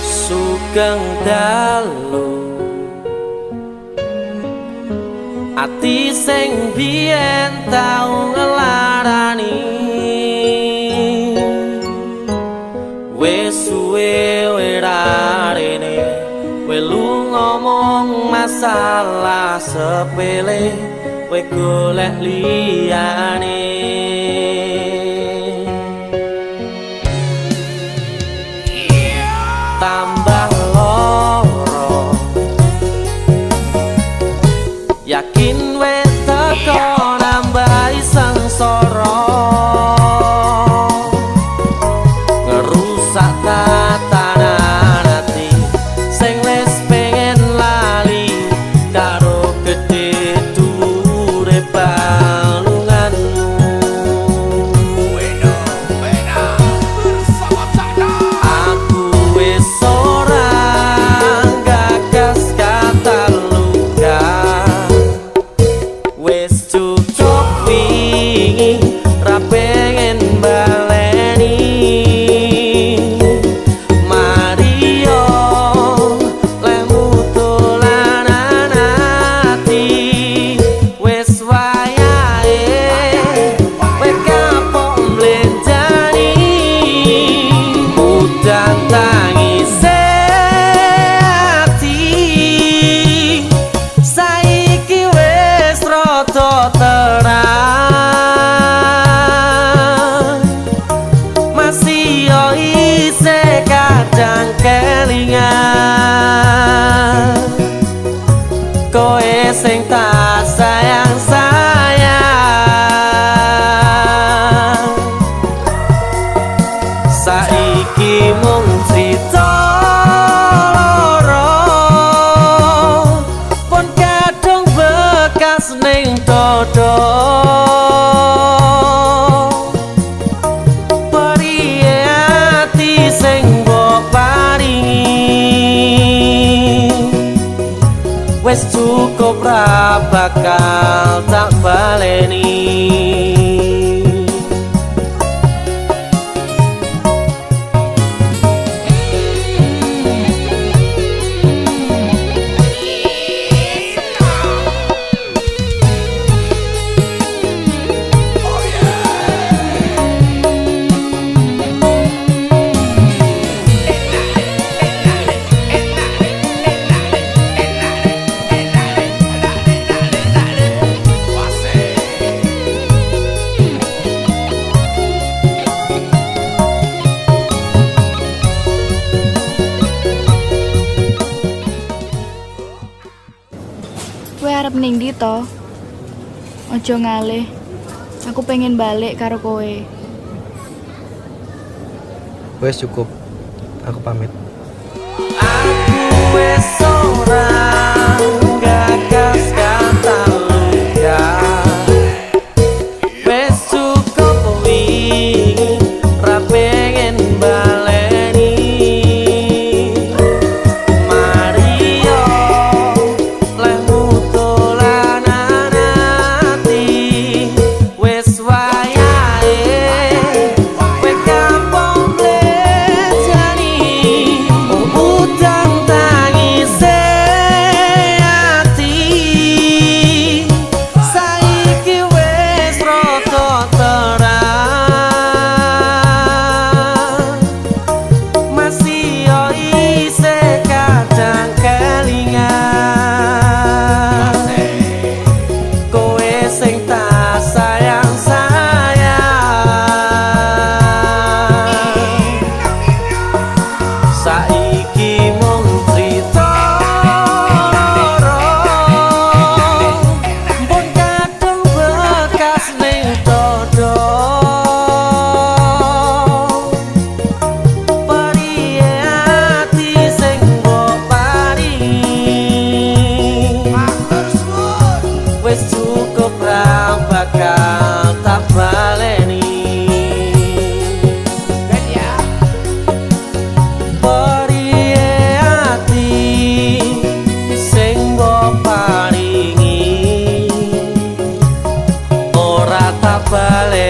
Sugeng dalu ati sing biyen tau ngelarani wis suwe ora rene welu ngomong masalah sepele we golek liyane tambah loro yakin wis teko nambah sengsara ngerusak tatanan ati sing wis pengen lali karo gedhe dhuwure balunganmu aku wis ora gagas kata luka wis cukup wingi ra pengen baleni Mario lemu dolanan ati wis wayahe kowe kapok mlenjani udan tangise ati saiki wis rada terang masih yo isih kadang kelingan kowe sing tak sayang-sayang saiki mung crita loro pun kadung bekas ning dodo periye ati sing mbok paringi wis cukup ra bakal tak baleni Kowe arep ning ndi to? Aja ngalih. Aku pengen balik karo kowe. Wes cukup. Aku pamit. aku wis ora gagas kata luka wis cukup wingi ra pengen baleni Mario lemu dolanan ati wis wayahe kowe kapok mlenjani udan tangise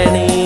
ngenteni